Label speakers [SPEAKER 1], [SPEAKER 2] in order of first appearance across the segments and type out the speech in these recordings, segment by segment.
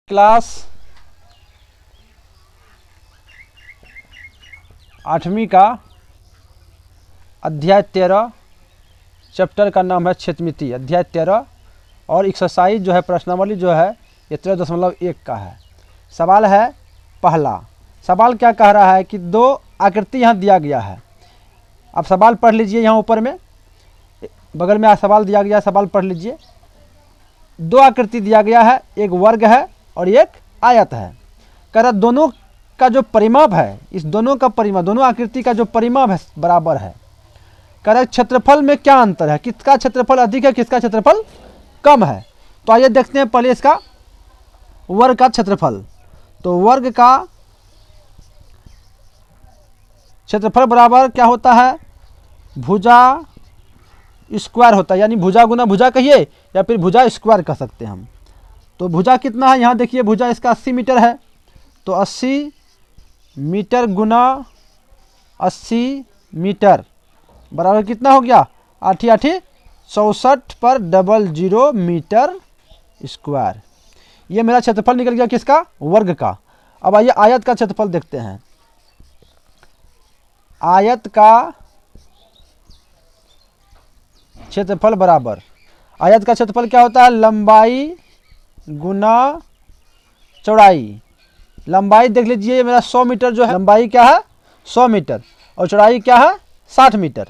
[SPEAKER 1] Class 8वीं का अध्याय 13 चैप्टर का नाम है क्षेत्रमिति। अध्याय 13 और एक्सरसाइज जो है प्रश्नावली जो है ये 13.1 का है। सवाल है पहला। सवाल क्या कह रहा है कि दो आकृति यहाँ दिया गया है। आप सवाल पढ़ लीजिए, यहाँ ऊपर में बगल में सवाल दिया गया है, सवाल पढ़ लीजिए। दो आकृति दिया गया है, एक वर्ग है और एक आयत है। कह रहा दोनों का जो परिमाप है, इस दोनों का परिमाप, दोनों आकृति का जो परिमाप है बराबर है। कह रहा क्षेत्रफल में क्या अंतर है, किसका क्षेत्रफल अधिक है, किसका क्षेत्रफल कम है। तो आइए देखते हैं पहले इसका वर्ग का क्षेत्रफल। तो वर्ग का क्षेत्रफल बराबर क्या होता है, भुजा स्क्वायर होता है, यानी भुजा गुना भुजा कहिए या फिर भुजा स्क्वायर कह सकते हैं हम। तो भुजा कितना है, यहाँ देखिए भुजा इसका 80 मीटर है। तो 80 मीटर गुना 80 मीटर बराबर कितना हो गया, 8 8 64 पर 00 मीटर स्क्वायर। ये मेरा क्षेत्रफल निकल गया किसका, वर्ग का। अब आइए आयत का क्षेत्रफल देखते हैं। आयत का क्षेत्रफल बराबर, आयत का क्षेत्रफल क्या होता है, लंबाई गुना चौड़ाई। लंबाई देख लीजिए मेरा 100 मीटर जो है, लंबाई क्या है 100 मीटर और चौड़ाई क्या है 60 मीटर।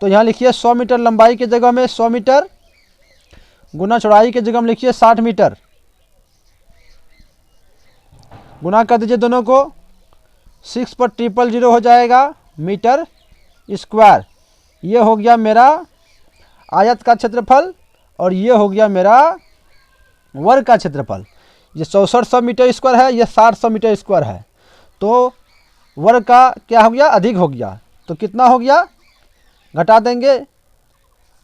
[SPEAKER 1] तो यहाँ लिखिए 100 मीटर लंबाई की जगह में 100 मीटर गुना चौड़ाई की जगह में लिखिए 60 मीटर। गुना कर दीजिए दोनों को, 6 पर 000 हो जाएगा मीटर स्क्वायर। ये हो गया मेरा आयत का क्षेत्रफल और ये हो गया मेरा वर्ग का क्षेत्रफल। ये 6400 मीटर स्क्वायर है, ये 700 मीटर स्क्वायर है। तो वर्ग का क्या हो गया, अधिक हो गया। तो कितना हो गया, घटा देंगे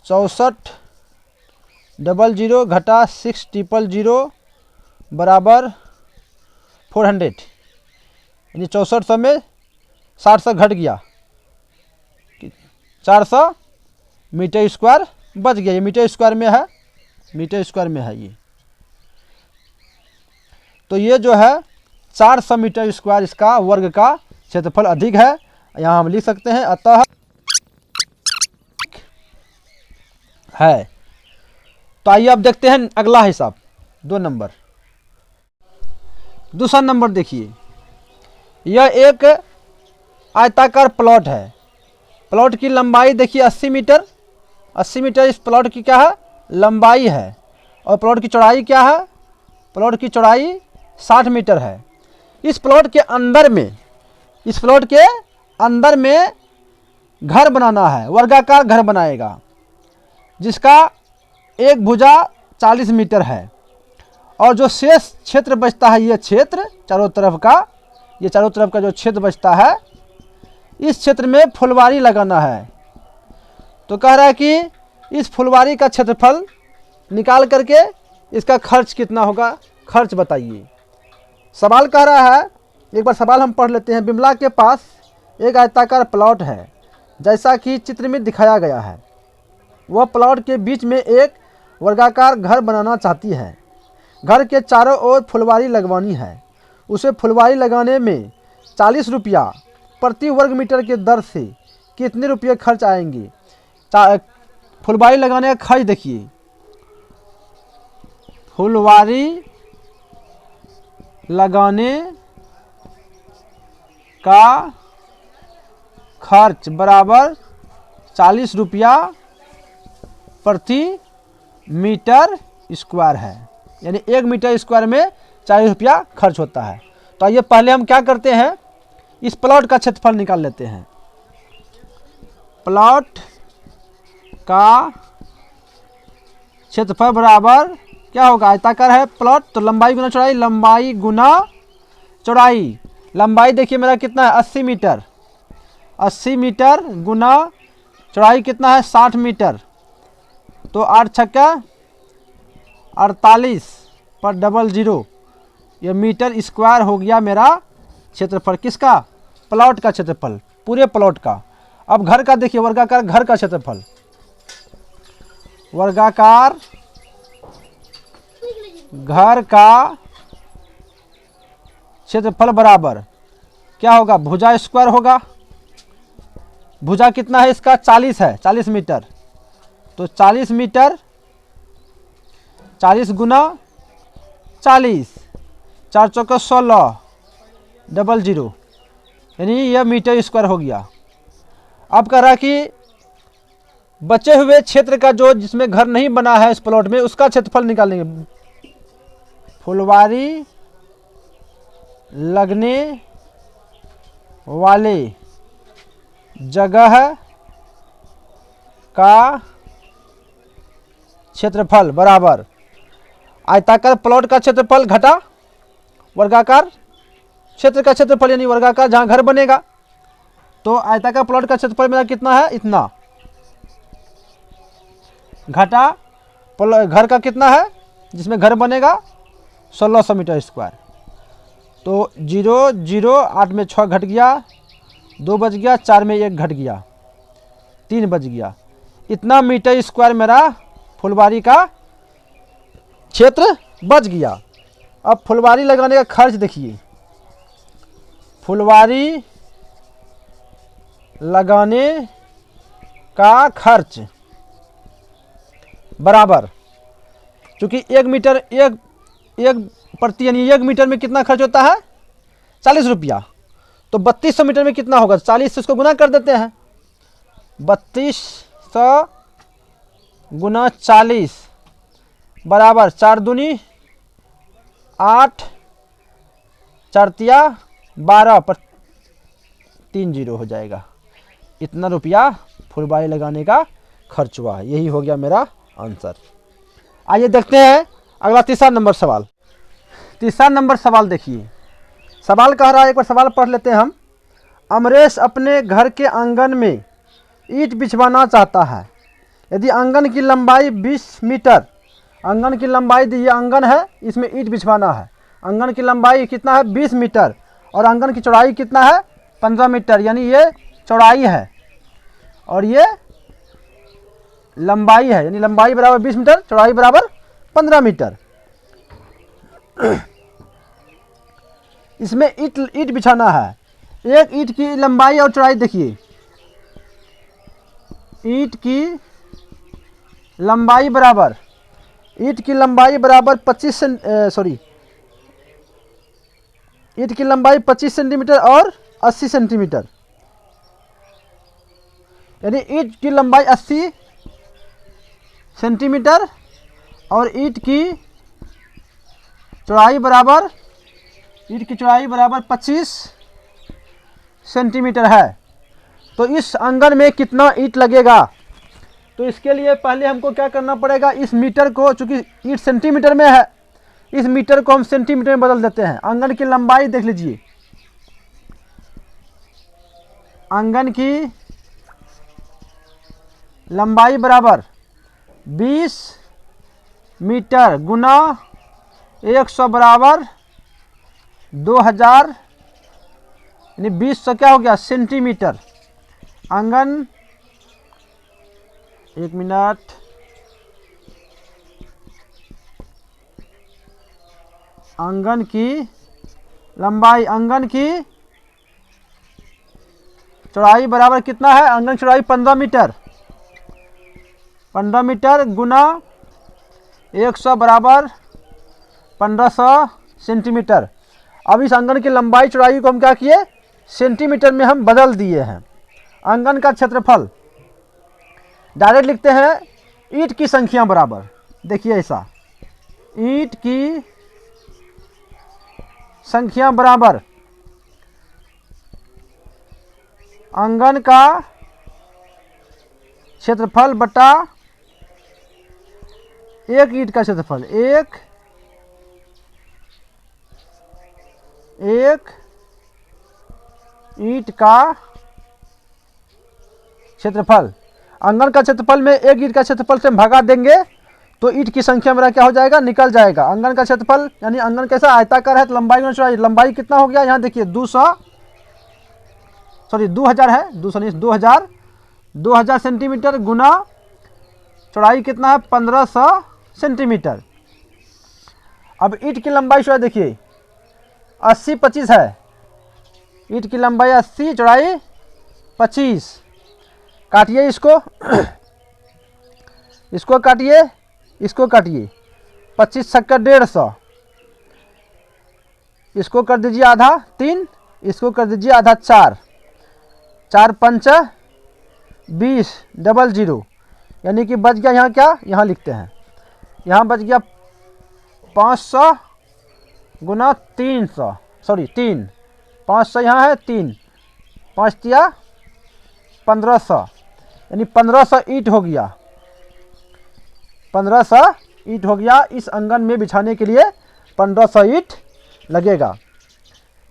[SPEAKER 1] 6400 घटा 6000 बराबर 400, यानी 6400 में 700 घट गया, 400 मीटर स्क्वायर बच गया। ये मीटर स्क्वायर में है, मीटर स्क्वायर में है ये। तो ये जो है 400 मीटर स्क्वायर इसका वर्ग का क्षेत्रफल अधिक है। यहाँ हम लिख सकते हैं अतः है। तो आइए अब देखते हैं अगला हिसाब, 2 नंबर। दूसरा नंबर देखिए, यह एक आयताकार प्लॉट है। प्लॉट की लंबाई देखिए 80 मीटर, 80 मीटर इस प्लॉट की क्या है, लंबाई है। और प्लॉट की चौड़ाई क्या है, प्लॉट की चौड़ाई 60 मीटर है। इस प्लॉट के अंदर में, इस प्लॉट के अंदर में घर बनाना है, वर्गाकार घर बनाएगा जिसका एक भुजा 40 मीटर है। और जो शेष क्षेत्र बचता है, ये क्षेत्र चारों तरफ का, ये चारों तरफ का जो क्षेत्र बचता है, इस क्षेत्र में फुलवारी लगाना है। तो कह रहा है कि इस फुलवारी का क्षेत्रफल निकाल करके इसका खर्च कितना होगा, खर्च बताइए। सवाल कह रहा है, एक बार सवाल हम पढ़ लेते हैं। बिमला के पास एक आयताकार प्लॉट है जैसा कि चित्र में दिखाया गया है। वह प्लॉट के बीच में एक वर्गाकार घर बनाना चाहती है। घर के चारों ओर फुलवारी लगवानी है। उसे फुलवारी लगाने में 40 रुपया प्रति वर्ग मीटर के दर से कितने रुपये खर्च आएंगे। फुलवारी लगाने का खर्च देखिए, फुलवारी लगाने का खर्च बराबर 40 रुपया प्रति मीटर स्क्वायर है, यानी 1 मीटर स्क्वायर में 40 रुपया खर्च होता है। तो आइए पहले हम क्या करते हैं, इस प्लॉट का क्षेत्रफल निकाल लेते हैं। प्लॉट का क्षेत्रफल बराबर क्या होगा, आयताकार है प्लॉट तो लंबाई गुना चौड़ाई, लंबाई गुना चौड़ाई। लंबाई देखिए मेरा कितना है 80 मीटर, 80 मीटर गुना चौड़ाई कितना है 60 मीटर। तो 8 छक्का 48 पर 00, यह मीटर स्क्वायर हो गया मेरा क्षेत्रफल। किसका, प्लॉट का क्षेत्रफल, पूरे प्लॉट का। अब घर का देखिए, वर्गाकार घर का क्षेत्रफल, वर्गाकार घर का क्षेत्रफल बराबर क्या होगा, भुजा स्क्वायर होगा। भुजा कितना है इसका, 40 है, 40 मीटर। तो 40 मीटर 40 गुना 40, 4 चौका 16, डबल 0, यानी यह मीटर स्क्वायर हो गया। अब कह रहा कि बचे हुए क्षेत्र का जो जिसमें घर नहीं बना है इस प्लॉट में, उसका क्षेत्रफल निकालेंगे। फुलवारी लगने वाले जगह का क्षेत्रफल बराबर आयताकार प्लॉट का क्षेत्रफल घटा वर्गाकार क्षेत्र का क्षेत्रफल, यानी वर्गाकार जहां घर बनेगा। तो आयताकार प्लॉट का क्षेत्रफल मेरा कितना है, इतना, घटा घर का कितना है जिसमें घर बनेगा, 1600 मीटर स्क्वायर। तो 0 0 8 में 6 घट गया, 2 बच गया, 4 में 1 घट गया, 3 बच गया। इतना मीटर स्क्वायर मेरा फुलवारी का क्षेत्र बच गया। अब फुलवारी लगाने का खर्च देखिए, फुलवारी लगाने का खर्च बराबर, क्योंकि 1 मीटर एक प्रति यानी 1 मीटर में कितना खर्च होता है, 40 रुपया। तो 3200 मीटर में कितना होगा, 40 से इसको गुना कर देते हैं। 3200 गुना 40 बराबर 4 दूनी 8, 4 तिया 12 पर 3 0 हो जाएगा। इतना रुपया फुलवारी लगाने का खर्च हुआ है। यही हो गया मेरा आंसर। आइए देखते हैं अगला तीसरा नंबर सवाल। तीसरा नंबर सवाल देखिए, सवाल कह रहा है, एक बार सवाल पढ़ लेते हैं हम। अमरेश अपने घर के आंगन में ईंट बिछवाना चाहता है। यदि आंगन की लंबाई 20 मीटर, आंगन की लंबाई, ये आंगन है, इसमें ईंट बिछवाना है। आंगन की लंबाई कितना है, 20 मीटर, और आंगन की चौड़ाई कितना है, 15 मीटर, यानी ये चौड़ाई है और ये लंबाई है, यानी लंबाई बराबर 20 मीटर, चौड़ाई बराबर 15 मीटर। इसमें ईंट बिछाना है। एक ईंट की लंबाई और चौड़ाई देखिए, ईंट की लंबाई बराबर, ईंट की लंबाई बराबर 25 ईंट की लंबाई 25 सेंटीमीटर और 80 सेंटीमीटर, यानी ईंट की लंबाई 80 सेंटीमीटर और ईंट की चौड़ाई बराबर, ईंट की चौड़ाई बराबर 25 सेंटीमीटर है। तो इस आंगन में कितना ईंट लगेगा? तो इसके लिए पहले हमको क्या करना पड़ेगा, इस मीटर को, चूंकि ईंट सेंटीमीटर में है, इस मीटर को हम सेंटीमीटर में बदल देते हैं। आंगन की लंबाई देख लीजिए, आंगन की लंबाई बराबर 20 मीटर गुना 100 बराबर 2000, यानी 20 क्या हो गया, सेंटीमीटर। आंगन, एक मिनट, आंगन की लंबाई, आंगन की चौड़ाई बराबर कितना है, आंगन चौड़ाई 15 मीटर, 15 मीटर गुना 100 बराबर 1500 सेंटीमीटर। अब इस आंगन की लंबाई चौड़ाई को हम क्या किए, सेंटीमीटर में हम बदल दिए हैं। आंगन का क्षेत्रफल डायरेक्ट लिखते हैं, ईंट की संख्या बराबर, देखिए ऐसा, ईंट की संख्या बराबर आंगन का क्षेत्रफल बटा एक ईंट का क्षेत्रफल, एक ईंट का क्षेत्रफल। आंगन का क्षेत्रफल में एक ईंट का क्षेत्रफल से हम भगा देंगे तो ईंट की संख्या मेरा क्या हो जाएगा, निकल जाएगा। आंगन का क्षेत्रफल यानी आंगन कैसा आयताकार है, तो लंबाई गुना चौड़ाई, लंबाई कितना हो गया, यहाँ देखिए 2000 है, 200 नहीं, 2000 सेंटीमीटर गुना चौड़ाई कितना है, 1500 सेंटीमीटर। अब ईंट की लंबाई चौड़ाई देखिए, 80 25 है, ईंट की लंबाई 80, चौड़ाई 25। काटिए इसको इसको काटिए, इसको काटिए, 25 छक्का 150, इसको कर दीजिए आधा 3, इसको कर दीजिए आधा 4, 4 5 20 00, यानी कि बच गया यहाँ क्या, यहाँ लिखते हैं, यहाँ बच गया 500 गुना 300, सॉरी 3, 500 यहाँ है 3, 5 तिया 1500, यानी 1500 ईंट हो गया, 1500 ईंट हो गया। इस आंगन में बिछाने के लिए 1500 ईंट लगेगा।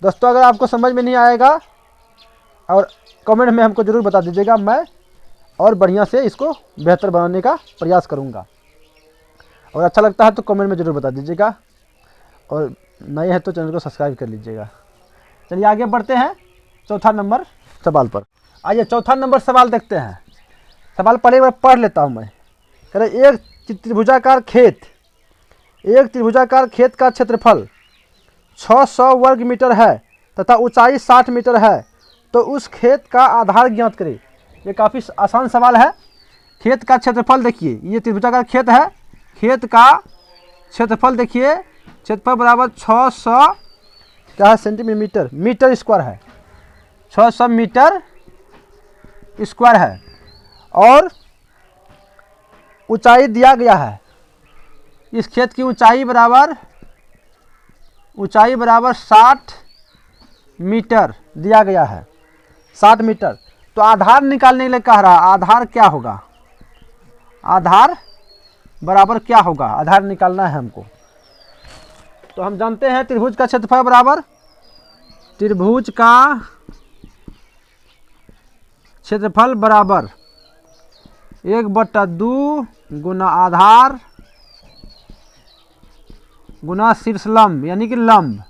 [SPEAKER 1] दोस्तों अगर आपको समझ में नहीं आएगा और कमेंट में हमको ज़रूर बता दीजिएगा, मैं और बढ़िया से इसको बेहतर बनाने का प्रयास करूँगा। और अच्छा लगता है तो कमेंट में ज़रूर बता दीजिएगा, और नए हैं तो चैनल को सब्सक्राइब कर लीजिएगा। चलिए आगे बढ़ते हैं चौथा नंबर सवाल पर। आइए चौथा नंबर सवाल देखते हैं। सवाल पढ़े बार पढ़ लेता हूँ मैं। कह रहे एक त्रिभुजाकार खेत का क्षेत्रफल 600 वर्ग मीटर है तथा ऊंचाई 60 मीटर है, तो उस खेत का आधार ज्ञात करें। ये काफ़ी आसान सवाल है। खेत का क्षेत्रफल देखिए, ये त्रिभुजाकार खेत है, खेत का क्षेत्रफल देखिए, क्षेत्रफल बराबर 600 क्या है सेंटीमीटर, मीटर स्क्वायर है, 600 मीटर स्क्वायर है, और ऊंचाई दिया गया है। इस खेत की ऊंचाई बराबर 60 मीटर दिया गया है, 60 मीटर। तो आधार निकालने के लिए कह रहा है, आधार क्या होगा, आधार बराबर क्या होगा, आधार निकालना है हमको। तो हम जानते हैं त्रिभुज का क्षेत्रफल बराबर, त्रिभुज का क्षेत्रफल बराबर 1/2 गुना आधार गुना शीर्ष लंब, यानी कि लंब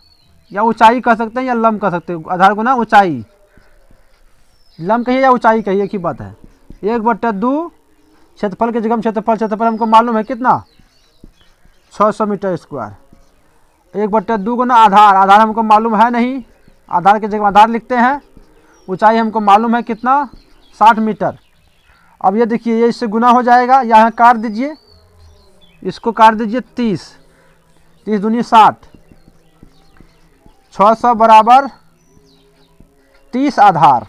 [SPEAKER 1] या ऊंचाई कह सकते हैं या लंब कह सकते हैं। आधार गुना ऊंचाई, लंब कहिए या ऊंचाई कहिए, एक ही बात है। 1/2 क्षेत्रफल की जगह क्षेत्रफल हमको मालूम है कितना, 600 मीटर स्क्वायर। 1/2 गुना आधार हमको मालूम है नहीं, आधार की जगह आधार लिखते हैं। ऊंचाई हमको मालूम है कितना, 60 मीटर। अब ये देखिए, ये इससे गुना हो जाएगा, यहाँ काट दीजिए, इसको काट दीजिए 30 दूनी 60, 600 बराबर 30 आधार,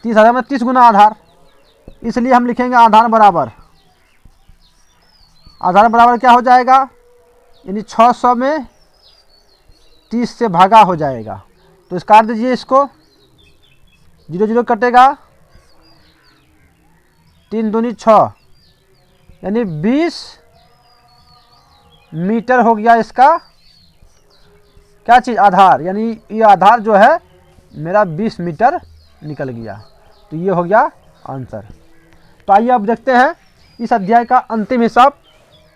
[SPEAKER 1] 30 आधार में 30 गुना आधार, इसलिए हम लिखेंगे आधार बराबर क्या हो जाएगा, यानी 600 में 30 से भागा हो जाएगा। तो इस काट दीजिए, इसको 0 0 कटेगा, 3 दूनी 6, यानी 20 मीटर हो गया इसका क्या चीज़, आधार। यानी ये आधार जो है मेरा 20 मीटर निकल गया। तो ये हो गया आंसर। तो आइए अब देखते हैं इस अध्याय का अंतिम हिसाब,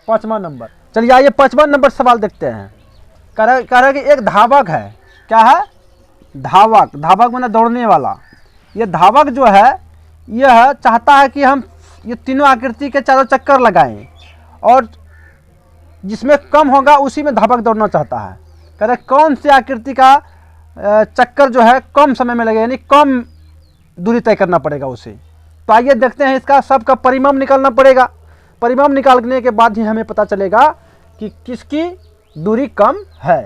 [SPEAKER 1] 5वां नंबर। चलिए आइए 5वां नंबर सवाल देखते हैं। कह रहा है कि एक धावक है, क्या है, धावक माने दौड़ने वाला। ये धावक जो है यह चाहता है कि हम ये तीनों आकृति के चारों चक्कर लगाएं, और जिसमें कम होगा उसी में धावक दौड़ना चाहता है। कह रहे कौन सी आकृति का चक्कर जो है कम समय में लगेगा, यानी कम दूरी तय करना पड़ेगा उसे। तो आइए देखते हैं, इसका सबका परिमाप निकालना पड़ेगा। परिमाप निकालने के बाद ही हमें पता चलेगा कि किसकी दूरी कम है।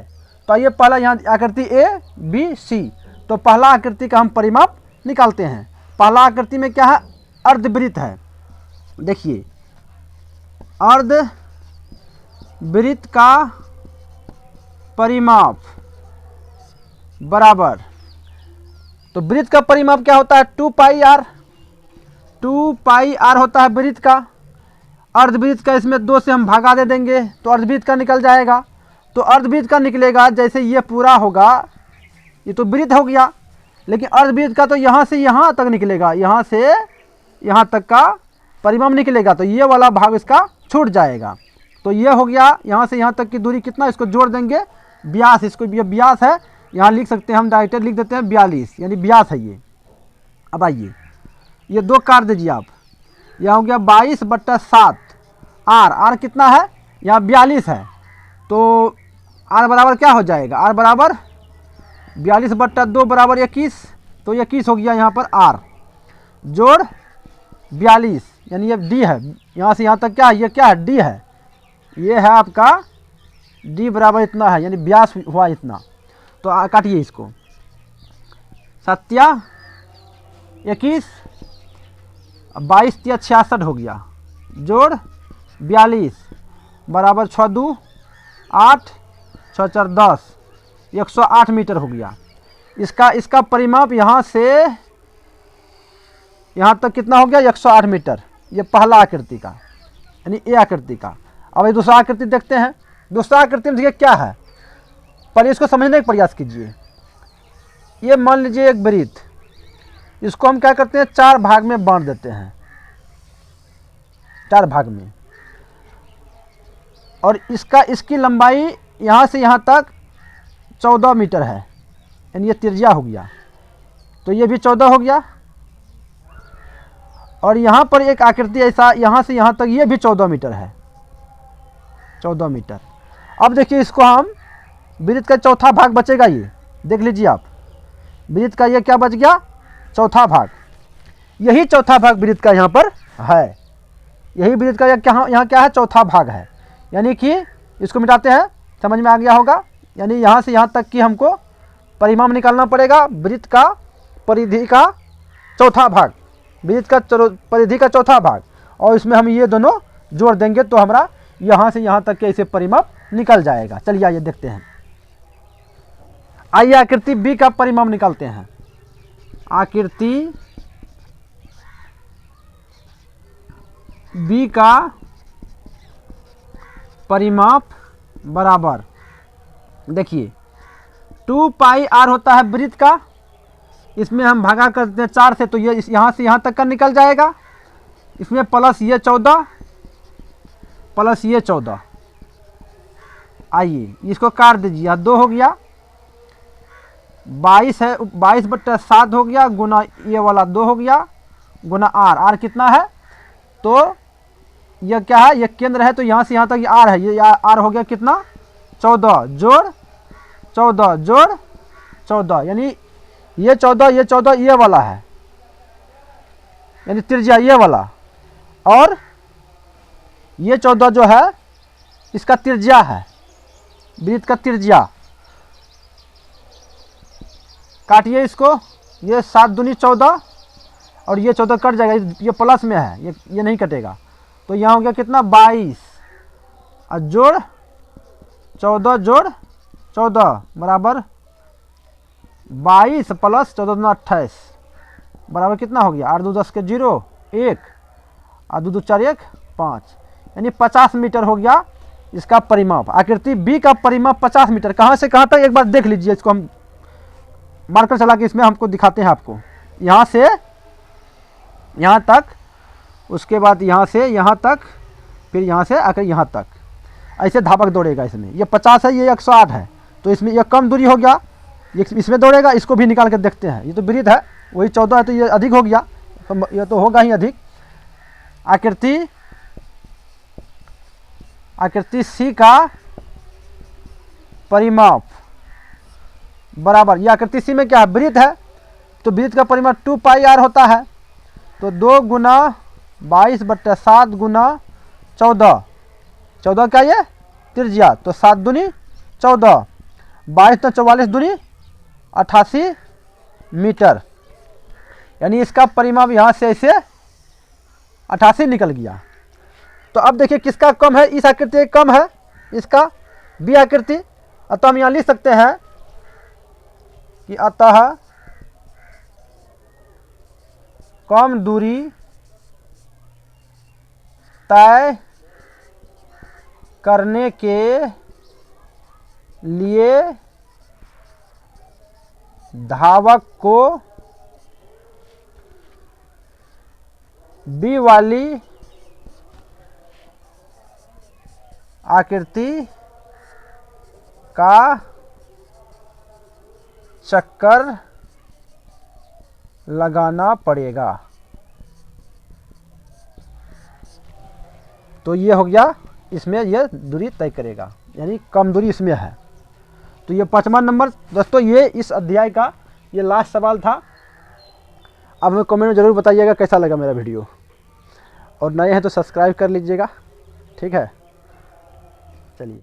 [SPEAKER 1] तो आइए पहला यहाँ आकृति ए बी सी, तो पहला आकृति का हम परिमाप निकालते हैं। पहला आकृति में क्या है, अर्धवृत्त है। देखिए अर्धवृत्त का परिमाप बराबर, तो वृत्त का परिमाप क्या होता है, 2 पाई आर होता है वृत्त का। अर्धवृत्त का इसमें 2 से हम भागा दे देंगे तो अर्धवृत्त का निकल जाएगा। तो अर्धवृत्त का निकलेगा, जैसे ये पूरा होगा, ये तो वृत्त हो गया, लेकिन अर्धवृत्त का तो यहाँ से यहाँ तक निकलेगा, यहाँ से यहाँ तक का परिमाप निकलेगा। तो ये वाला भाग इसका छूट जाएगा। तो ये हो गया, यहाँ से यहाँ तक की दूरी कितना, इसको जोड़ देंगे 42, इसको ये 42 है, यहाँ लिख सकते हैं हम, डायरेक्ट लिख देते हैं 42, यानी 42 है ये। अब आइए ये 2 काट दीजिए आप, यहाँ हो गया 22/7, आर कितना है, यहाँ 42 है, तो आर बराबर क्या हो जाएगा, आर बराबर 42/2 बराबर 21, तो 21 हो गया यहाँ पर आर, जोड़ 42, यानी ये डी है, यहाँ से यहाँ तक क्या है, ये क्या है, डी है, ये है आपका डी बराबर इतना है, यानी व्यास हुआ इतना। तो काटिए इसको, 7 21, 22 या 66 हो गया, जोड़ 42 बराबर 6 2 8 6 4 10, 108 मीटर हो गया। इसका परिमाप यहाँ से यहाँ तक कितना हो गया, 108 मीटर। ये पहला आकृति का, यानी ए आकृति का। अब ये दूसरा आकृति देखते हैं। दूसरा आकृति में देखिए क्या है, पहले इसको समझने का प्रयास कीजिए। ये मान लीजिए एक वृत्त, इसको हम क्या करते हैं, 4 भाग में बांट देते हैं, 4 भाग में, और इसकी लंबाई यहाँ से यहाँ तक 14 मीटर है, यानी ये त्रिज्या हो गया, तो ये भी 14 हो गया। और यहाँ पर एक आकृति ऐसा यहाँ से यहाँ तक, ये भी 14 मीटर है, 14 मीटर। अब देखिए इसको हम वृत्त का चौथा भाग बचेगा, ये देख लीजिए आप, वृत्त का ये क्या बच गया, चौथा भाग। यही चौथा भाग वृत्त का यहाँ पर है, यही वृत्त का यहाँ क्या है, चौथा भाग है। यानी कि इसको मिटाते हैं, समझ में आ गया होगा। यानी यहाँ से यहाँ तक कि हमको परिमाप निकालना पड़ेगा वृत्त का परिधि का चौथा भाग, वृत्त का परिधि का चौथा भाग, और इसमें हम ये दोनों जोड़ देंगे तो हमारा यहाँ से यहाँ तक के ऐसे परिमाप निकल जाएगा। चलिए आइए देखते हैं। आइए आकृति बी का परिमाप निकालते हैं। आकृति बी का परिमाप बराबर, देखिए 2 पाई आर होता है वृत्त का, इसमें हम भागा करते हैं 4 से, तो ये यहाँ से यहाँ तक का निकल जाएगा। इसमें प्लस ये 14 प्लस ये 14, आइए इसको काट दीजिए, 2 हो गया, 22 है, 22/7 हो गया, गुना ये वाला 2 हो गया, गुना आर, आर कितना है, तो यह क्या है, ये केंद्र है, तो यहाँ से यहाँ तक ये आर है, ये आर हो गया कितना, 14 जोड़ 14 जोड़ 14, यानी ये 14 ये वाला है, यानी त्रिज्या ये वाला, और ये 14 जो है इसका त्रिज्या है, वृत्त का त्रिज्या। काटिए इसको, ये 7 दूनी 14 और ये 14 कट जाएगा, ये प्लस में है, ये नहीं कटेगा, तो यहाँ हो गया कितना, 22 और जोड़ 14 जोड़ 14 बराबर 22 प्लस 14 दूना 28 बराबर कितना हो गया, 8 2 10 के 0 1 और 2 2 4 1 5, यानी 50 मीटर हो गया इसका परिमाप। आकृति बी का परिमाप 50 मीटर। कहाँ से कहाँ तक एक बार देख लीजिए, इसको हम मार्कर चला के इसमें हमको दिखाते हैं आपको, यहाँ से यहाँ तक, उसके बाद यहाँ से यहाँ तक, फिर यहाँ से आकर यहाँ तक, ऐसे धावक दौड़ेगा। इसमें ये 50 है, ये 108 है, तो इसमें ये कम दूरी हो गया, ये इसमें दौड़ेगा। इसको भी निकाल कर देखते हैं, ये तो वृत्त है, वही 14 है, तो ये अधिक हो गया, तो ये तो होगा ही अधिक। आकृति सी का परिमाप बराबर, ये आकृति सी में क्या है, वृत्त है, तो वृत्त का परिमाप 2 पाई आर होता है, तो 2 गुना 22/7 गुना 14, 14 क्या ये त्रिज्या, तो 7 दूनी 14, 22 तो 44 दूनी 88 मीटर, यानी इसका परिमाप यहाँ से ऐसे 88 निकल गया। तो अब देखिए किसका कम है, इस आकृति का कम है, इसका बी आकृति, तो हम यहाँ लिख सकते हैं कि अतः कम दूरी तय करने के लिए धावक को बी वाली आकृति का चक्कर लगाना पड़ेगा। तो ये हो गया, इसमें ये दूरी तय करेगा, यानी कम दूरी इसमें है। तो ये 5वां नंबर दोस्तों, ये इस अध्याय का ये लास्ट सवाल था। अब हमें कमेंट में ज़रूर बताइएगा कैसा लगा मेरा वीडियो, और नए हैं तो सब्सक्राइब कर लीजिएगा। ठीक है, चलिए।